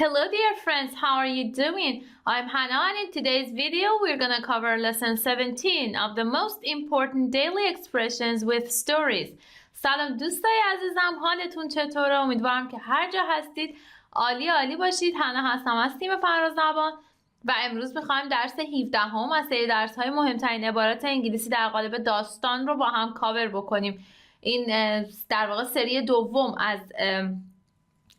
Hello dear friends, how are you doing? I'm Hannah and in today's video we're gonna cover lesson 17 of the most important daily expressions with stories. سلام دوستای عزیزم، حالتون چطوره؟ امیدوارم که هر جا هستید عالی باشید. هانا هستم از تیم فرازبان و امروز میخوایم درس 17 از سری درس های مهمترین عبارات انگلیسی در قالب داستان رو با هم کاور بکنیم. این در واقع سری دوم از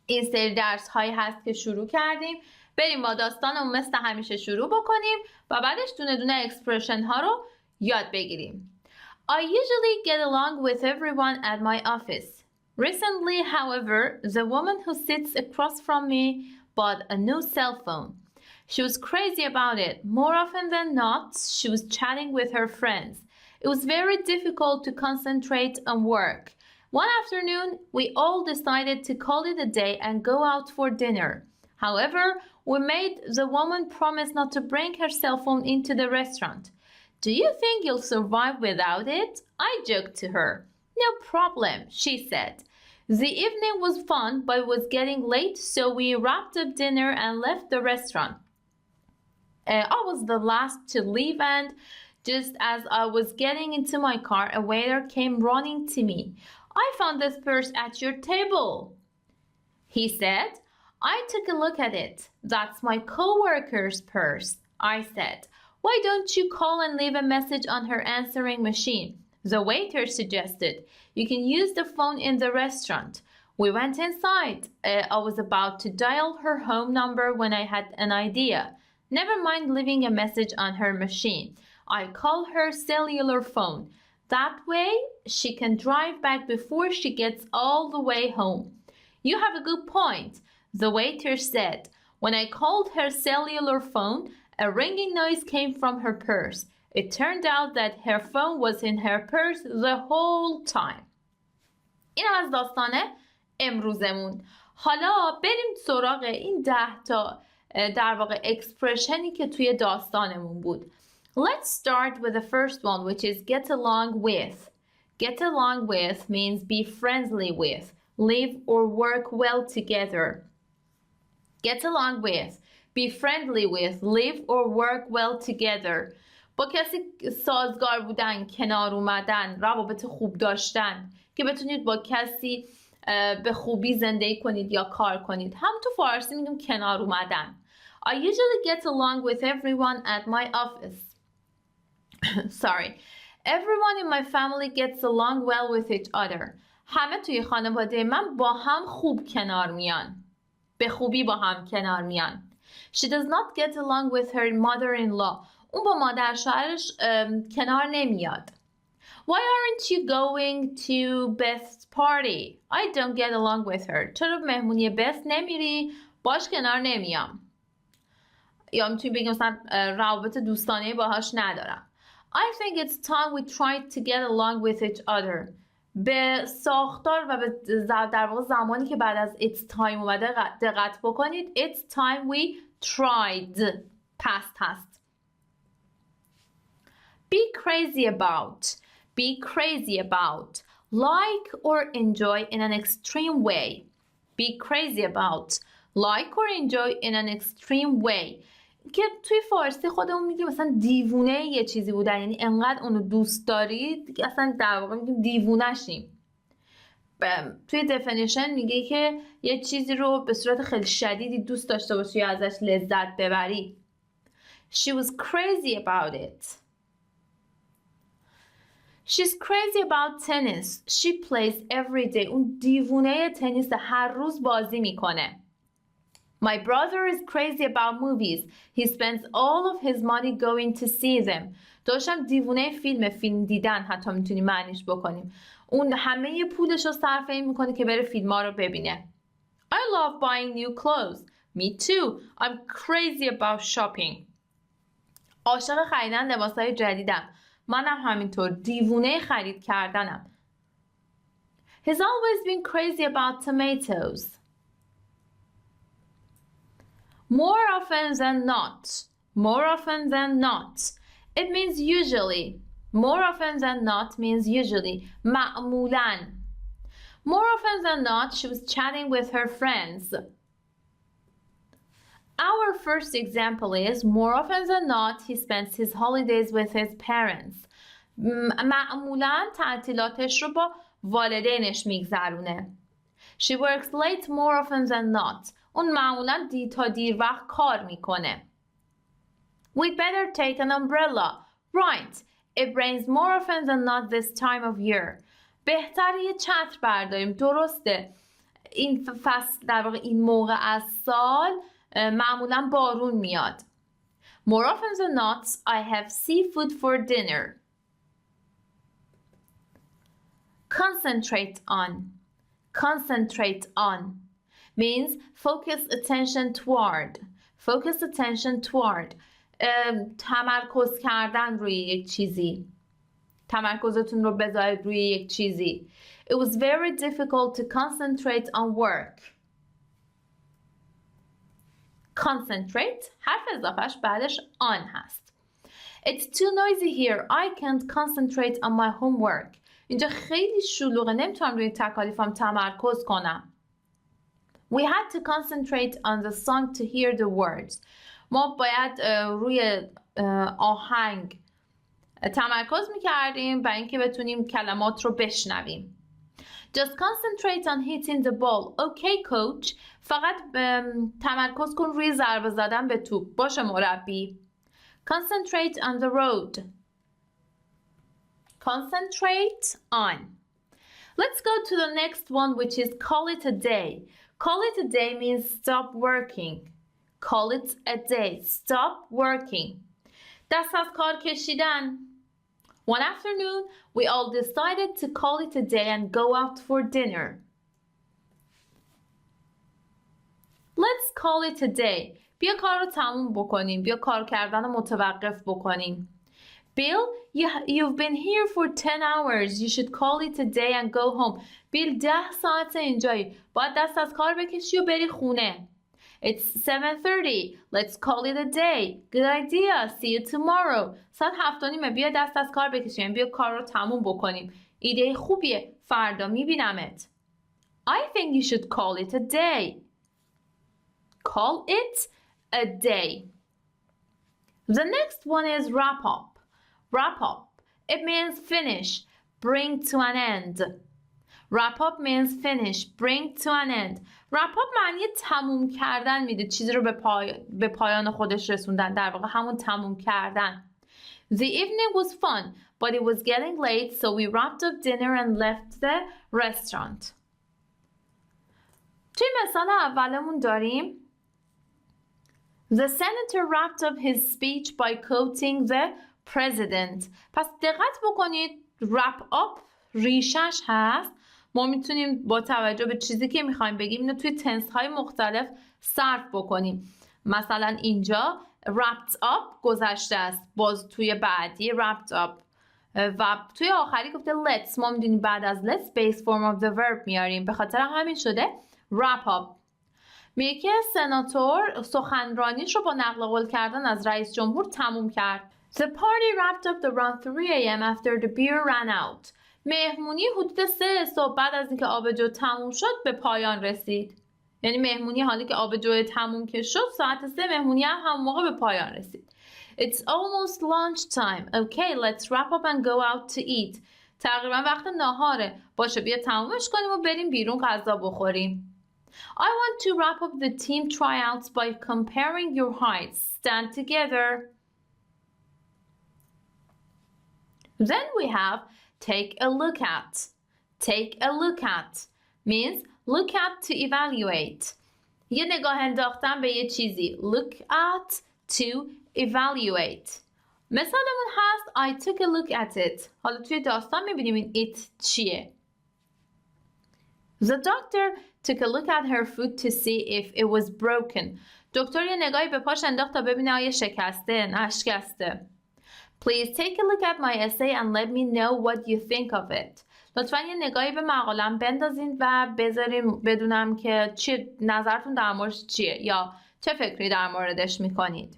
این سری درس هایی هست که شروع کردیم. بریم با داستانمون مثل همیشه شروع بکنیم و بعدش دونه دونه اکسپرشن ها رو یاد بگیریم. I usually get along with everyone at my office. Recently, however, the woman who sits across from me bought a new cell phone. She was crazy about it. More often than not, she was chatting with her friends. It was very difficult to concentrate on work. One afternoon, we all decided to call it a day and go out for dinner. However, we made the woman promise not to bring her cell phone into the restaurant. Do you think you'll survive without it? I joked to her. No problem, she said. The evening was fun, but it was getting late, so we wrapped up dinner and left the restaurant. I was the last to leave, and just as I was getting into my car, a waiter came running to me. I found this purse at your table, he said. I took a look at it. That's my co-worker's purse, I said. Why don't you call and leave a message on her answering machine? The waiter suggested. You can use the phone in the restaurant. We went inside. I was about to dial her home number when I had an idea. Never mind leaving a message on her machine. I call her cellular phone. That way, she can drive back before she gets all the way home. You have a good point, the waiter said. When I called her cellular phone, a ringing noise came from her purse. It turned out that her phone was in her purse the whole time. این از داستان امروزمون. حالا بریم سراغ این 10 تا در واقع اکسپرشنی که توی داستانمون بود. Let's start with the first one, which is get along with. Get along with means be friendly with, live or work well together. Get along with, be friendly with, live or work well together. با کسی سازگار بودن، کنار اومدن، روابط خوب داشتن که بتونید با کسی به خوبی زندگی کنید یا کار کنید. هم تو فارسی میگیم کنار اومدن. I usually get along with everyone at my office. Sorry. Everyone in my family gets along well with each other. همه توی خانواده من با هم خوب کنار میان. به خوبی با هم کنار میان. She does not get along with her mother-in-law. اون با مادر شوهرش کنار نمیاد. Why aren't you going to Beth's party? I don't get along with her. چرا مهمونی بث نمیری؟ باش کنار نمیام. یا میتونی بگیم مثلا روابط دوستانه باهاش ندارم. I think it's time we try to get along with each other. به ساختار و به در واقع زمانی که بعد از it's time اومده دقت بکنید. It's time we tried. past هست. Be crazy about. Be crazy about. Like or enjoy in an extreme way. Be crazy about. Like or enjoy in an extreme way. که توی فارسی خودمون میگیم مثلا دیوونه یه چیزی بودن، یعنی انقدر اونو دوست دارید اصلا در واقع میگیم دیوونه شیم. توی دفینیشن میگه که یه چیزی رو به صورت خیلی شدیدی دوست داشته باشی یا ازش لذت ببری. She was crazy about it. She's crazy about tennis. She plays every day. اون دیوونه تنیس، هر روز بازی میکنه. My brother is crazy about movies. He spends all of his money going to see them. داشتم دیوونه فیلم دیدن حتی میتونیم معنیش بکنیم. اون همه پولش رو صرف این میکنه که بره فیلم‌ها رو ببینه. I love buying new clothes. Me too. I'm crazy about shopping. عاشق خریدن لباسهای جدیدم. منم همینطور دیوونه خرید کردنم. He's always been crazy about tomatoes. More often than not. More often than not. It means usually. More often than not means usually. معمولاً. More often than not, she was chatting with her friends. first example is more often than not he spends his holidays with his parents. معمولاً تعطیلاتش رو با والدینش میگذرونه. She works late more often than not. اون معمولاً تا دیر وقت کار میکنه. We'd better take an umbrella. Right. It rains more often than not this time of year. بهتر یه چتر برداریم. درسته. این فصل در واقع این موقع از سال معمولاً بارون میاد. More often than not, I have seafood for dinner. Concentrate on. Concentrate on means focus attention toward. Focus attention toward. تمرکز کردن روی یک چیزی. تمرکزتون رو بذارید روی یک چیزی. It was very difficult to concentrate on work. Concentrate حرف اضافهش بعدش on هست. It's too noisy here. I can't concentrate on my homework. اینجا خیلی شلوغه. نمیتونم روی تکالیفم تمرکز کنم. We had to concentrate on the song to hear the words. ما باید روی آهنگ تمرکز میکردیم برای اینکه بتونیم کلمات رو بشنویم. Just concentrate on hitting the ball. Okay coach. فقط تمرکز کن روی ضربه زدن به توپ. باشه مربی. Concentrate on the road. Concentrate on. Let's go to the next one, which is call it a day. Call it a day means stop working. Call it a day. Stop working. دست از کار کشیدن. One afternoon, we all decided to call it a day and go out for dinner. Let's call it a day. بیا کار رو تموم بکنیم. بیا کار کردن رو متوقف بکنیم. Bill, you've been here for 10 hours. You should call it a day and go home. بیل 10 ساعت اینجایی. باید دست از کار بکشی و بری خونه. It's 7:30. Let's call it a day. Good idea. See you tomorrow. ساعت 7:30 بیا دست از کار بکشیم. بیا کار رو تموم بکنیم. ایده خوبیه. فردا میبینمت. I think you should call it a day. Call it a day. The next one is wrap up. Wrap up. It means finish. Bring to an end. Wrap up means finish. Bring to an end. Wrap up معنی تموم کردن میده. چیزی رو به پایان خودش رسوندن. در واقع همون تموم کردن. The evening was fun, but it was getting late, so we wrapped up dinner and left the restaurant. توی مثال اولمون داریم The senator wrapped up his speech by quoting the president. پس دقت بکنید wrap up ریشش هست. ما میتونیم با توجه به چیزی که میخوایم بگیم اینو توی تنس های مختلف صرف بکنیم. مثلا اینجا wrapped up گذشته است. باز توی بعدی wrapped up و توی آخری گفته let's. ما میدونیم بعد از let's base form of the verb میاریم. به خاطر همین شده wrap up. میگه که سناتور سخنرانیش رو با نقل قول کردن از رئیس جمهور تموم کرد. The party wrapped up around 3 a.m. after the beer ran out. مهمونی حدود 3 صبح بعد از اینکه آبجو تموم شد به پایان رسید. یعنی مهمونی حالی که آبجو تموم که شد ساعت 3 مهمونی هم موقع به پایان رسید. It's almost lunch time. Okay, let's wrap up and go out to eat. تقریبا وقت ناهاره. باشه بیا تمومش کنیم و بریم بیرون غذا بخوریم. I want to wrap up the team tryouts by comparing your heights. Stand together. Then we have take a look at. Take a look at means look at to evaluate. یه نگاه انداختن به یه چیزی. Look at to evaluate. مثالمون هست I took a look at it. حالا توی داستان میبینیم این it چیه. The doctor took a look at her foot to see if it was broken. دکتر یه نگاهی به پاش انداخت تا ببینه آیا شکسته، نشکسته. Please take a look at my essay and let me know what you think of it. لطفاً یه نگاهی به مقالم بندازین و بذارین بدونم که چی نظرتون در موردش چیه یا چه فکری در موردش میکنید.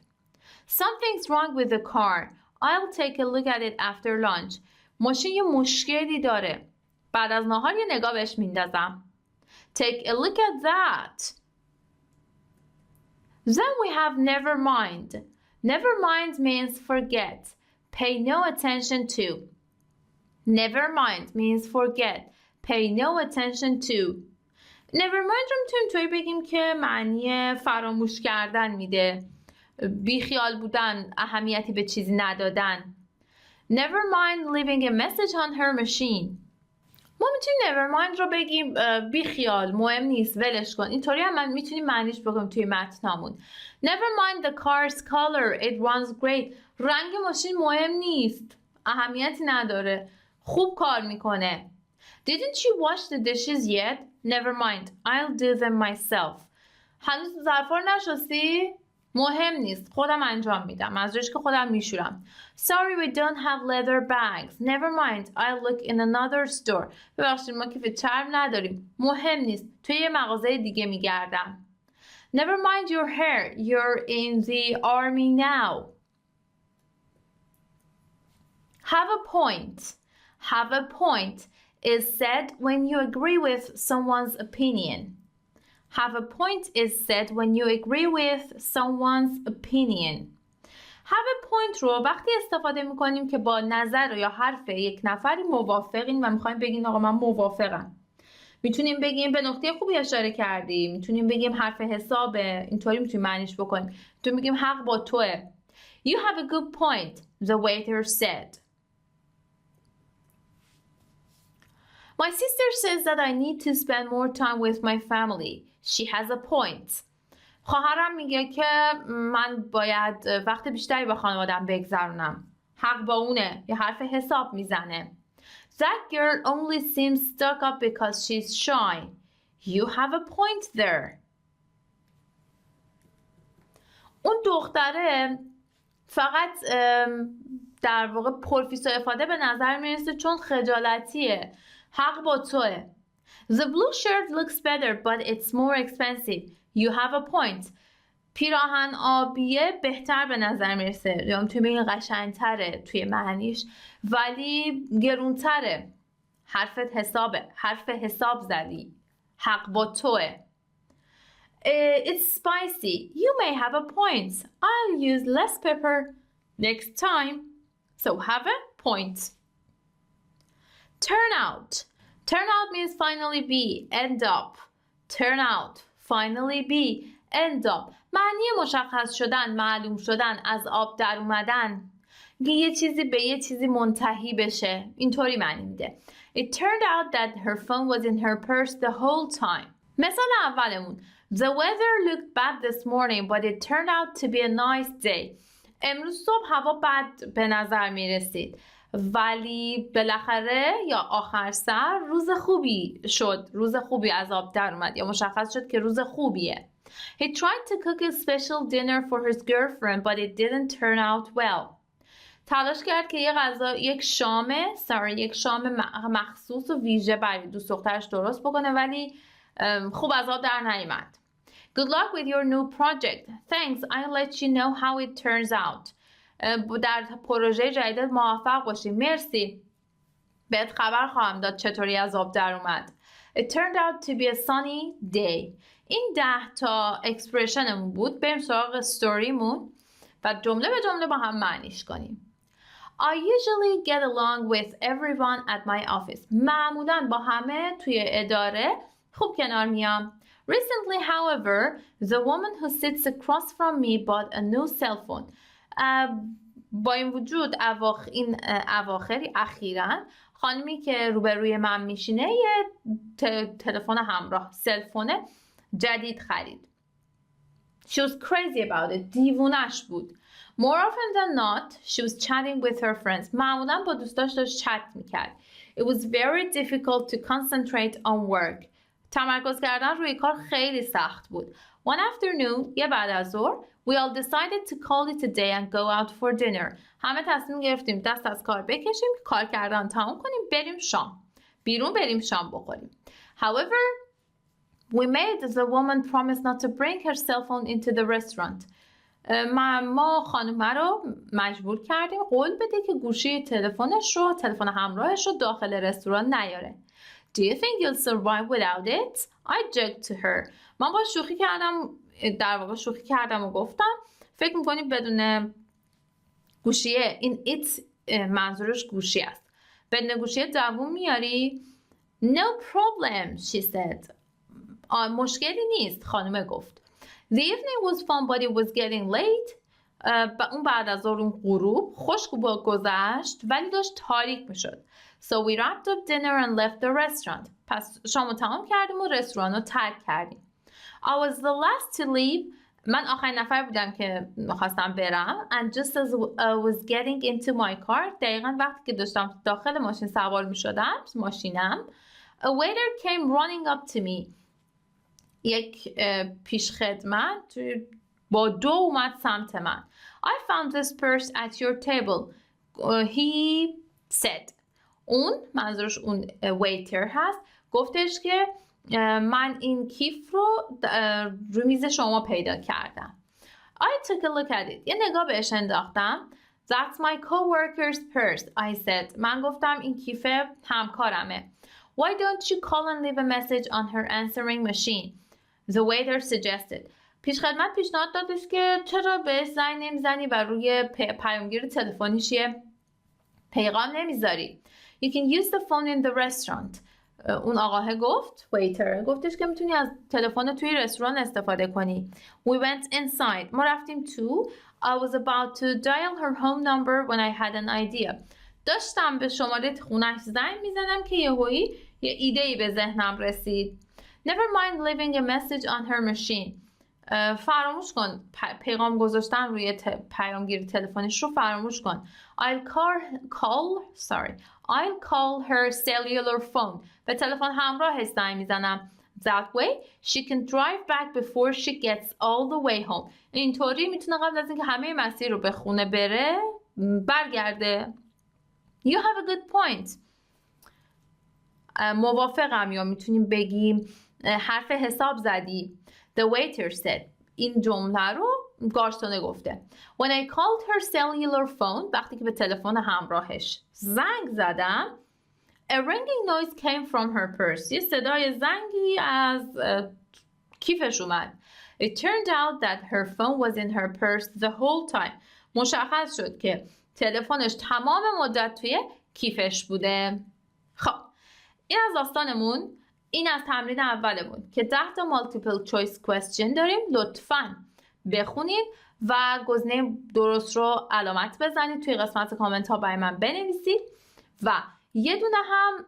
Something's wrong with the car. I'll take a look at it after lunch. ماشین یه مشکلی داره. بعد از نهار یه نگاه بهش میندازم. Take a look at that. Then we have never mind. Never mind means forget. Pay no attention to. Never mind means forget. Pay no attention to. Never mind رو میتونیم توی بگیم که معنی فراموش کردن میده. بیخیال بودن، اهمیتی به چیزی ندادن. Never mind leaving a message on her machine. ما میتونیم never mind رو بگیم بیخیال، مهم نیست، ولش کن. اینطوری هم میتونیم معنیش بگیم توی متنامون. Never mind the car's color, it runs great. رنگ ماشین مهم نیست، اهمیتی نداره، خوب کار میکنه. Didn't you wash the dishes yet? Never mind, I'll do them myself. هنوز ظرفا رو نشستی؟ مهم نیست، خودم انجام میدم. منظورش که خودم میشورم. Sorry we don't have leather bags. Never mind, I'll look in another store. ببخشید ما کیف چرم نداریم. مهم نیست، توی یه مغازه دیگه میگردم. Never mind your hair, you're in the army now. Have a point. Have a point is said when you agree with someone's opinion. Have a point is said when you agree with someone's opinion. Have a point رو وقتی استفاده میکنیم که با نظر یا حرف یک نفری موافقیم و میخوایم بگیم آقا من موافقم. میتونیم بگیم به نقطه خوبی اشاره کردیم، میتونیم بگیم حرف حسابه، اینطوری میتونیم معنیش بکنیم. میتونیم بگیم حق با توه. You have a good point, the waiter said. My sister says that I need to spend more time with my family. She has a point. خواهرم میگه که من باید وقت بیشتری با خانواده‌ام بگذرونم. حق با اونه، یه حرف حساب میزنه. That girl only seems stuck up because she's shy. You have a point there. اون دختره فقط در واقع پرفیس و افاده به نظر میرسه چون خجالتیه. حق با توه. The blue shirt looks better but it's more expensive. You have a point. پیراهن آبیه بهتر به نظر میرسه. یا میتونی بگین قشنگتره توی معنیش ولی گرونتره. حرفت حسابه. حرف حساب زدی. حق با توه. It's spicy. You may have a point. I'll use less pepper next time. So have a point. Turn out. Turn out means finally be, end up. Turn out, finally be, end up. معنی مشخص شدن، معلوم شدن، از آب در اومدن. یه چیزی به یه چیزی منتهی بشه. اینطوری معنی میده. It turned out that her phone was in her purse the whole time. مثال اولمون. The weather looked bad this morning but it turned out to be a nice day. امروز صبح هوا بد به نظر میرسید. ولی بالاخره یا آخر سر روز خوبی شد. روز خوبی از آب در اومد یا مشخص شد که روز خوبیه. He tried to cook a special dinner for his girlfriend but it didn't turn out well. تلاش کرد که یک شام مخصوص و ویژه برای دوست دخترش درست بکنه ولی خوب از آب در نیامد. Good luck with your new project. Thanks. I'll let you know how it turns out. در پروژه جدیدت موفق باشی. مرسی. بهت خبر خواهم داد چطوری از آب در اومد. It turned out to be a sunny day. این 10 تا اکسپرشنمون بود. بریم سراغ ستوریمون و جمله به جمله با هم معنیش کنیم. I usually get along with everyone at my office. معمولاً با همه توی اداره خوب کنار میام. Recently, however, the woman who sits across from me bought a new cell phone. با این وجود اخیراً خانمی که روبروی من میشینه یه تلفن همراه سلفون جدید خرید. She was crazy about it. دیوونش بود. More often than not, she was chatting with her friends. معمولاً با دوستاش داشت چت میکرد. It was very difficult to concentrate on work. تمرکز کردن روی کار خیلی سخت بود. One afternoon, یه بعد از ظهر, we all decided to call it a day and go out for dinner. همه تصمیم گرفتیم دست از کار بکشیم، کار کردن تمام کنیم، بریم شام. بیرون بریم شام بخوریم. However, we made the woman promise not to bring her cell phone into the restaurant. ما خانومه رو مجبور کردیم قول بده که گوشی تلفن همراهش رو داخل رستوران نیاره. Do you think you'll survive without it? I joked to her. من با شوخی کردم در واقع شوخی کردم و گفتم فکر میکنید بدون گوشیه این it منظورش گوشی است. بدون گوشیه دووم میاری؟ No problem she said. مشکلی نیست خانم گفت. The evening was fun but it was getting late. اون بعد از ظهر غروب خوش گذشت ولی داشت تاریک میشد. So we wrapped up dinner and left the restaurant. پس شامو تمام کردیم و رستوران رو ترک کردیم. I was the last to leave. من آخرین نفر بودم که خواستم برم. And just as I was getting into my car. دقیقا وقتی که داشتم داخل ماشین سوار می شدم ماشینم. A waiter came running up to me. یک پیشخدمت با دو اومد سمت من. I found this purse at your table. He said. اون منظورش اون waiter هست. گفتش که من این کیف رو میز شما پیدا کردم. I took a look at it. یه نگاه بهش انداختم. That's my coworker's purse. I said. من گفتم این کیف همکارمه. Why don't you call and leave a message on her answering machine? The waiter suggested. پیشخدمت پیشنهاد دادش که چرا بهش زنگ نمیزنی و روی پیامگیر تلفنیش یه پیغام نمیذاری. You can use the phone in the restaurant. اون آقاه گفت waiter گفتش که میتونی از تلفن توی رستوران استفاده کنی. We went inside. ما رفتیم تو. I was about to dial her home number when I had an idea. داشتم به شماره خونش زنگ میزنم که یه ایده‌ای به ذهنم رسید. Never mind leaving a message on her machine. فراموش کن پیغام گذاشتن روی پیامگیر تلفنش رو فراموش کن. I'll call her cellular phone. به تلفن همراهش زنگ میزنم. That way she can drive back before she gets all the way home. اینطوری میتونه قبل از اینکه همه مسیر رو به خونه بره برگرده. You have a good point. موافقم یا میتونیم بگیم حرف حساب زدی. The waiter said. این جمله رو گارسونه گفته. When I called her cellular phone. وقتی که به تلفن همراهش زنگ زدم. A ringing noise came from her purse. یه صدای زنگی از کیفش اومد. It turned out that her phone was in her purse the whole time. مشخص شد که تلفنش تمام مدت توی کیفش بوده. خب این از داستانمون. این از تمرین اولمون که 10 تا multiple choice question داریم. لطفاً بخونید و گزینه درست رو علامت بزنید. توی قسمت کامنت ها برای من بنویسید و یه دونه هم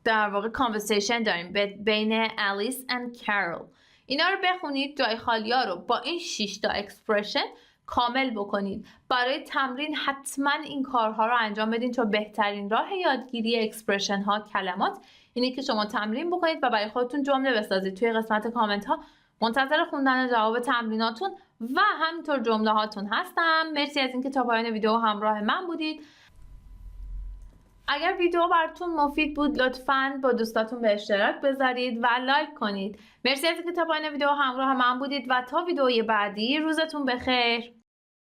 در واقع conversation داریم بین الیس و کارول. اینا رو بخونید. جای خالی ها رو با این 6 تا expression کامل بکنید. برای تمرین حتما این کارها رو انجام بدین چون بهترین راه یادگیری اکسپرشن ها کلمات اینه که شما تمرین بکنید و برای خودتون جمله بسازید. توی قسمت کامنت ها منتظر خوندن جواب تمریناتون و همینطور جمله هاتون هستم. مرسی از اینکه تا پایان ویدیو همراه من بودید. اگر ویدیو براتون مفید بود لطفاً با دوستاتون به اشتراک بذارید و لایک کنید. مرسی از اینکه تا پایان ویدیو همراه من بودید و تا ویدیوی بعدی روزتون بخیر.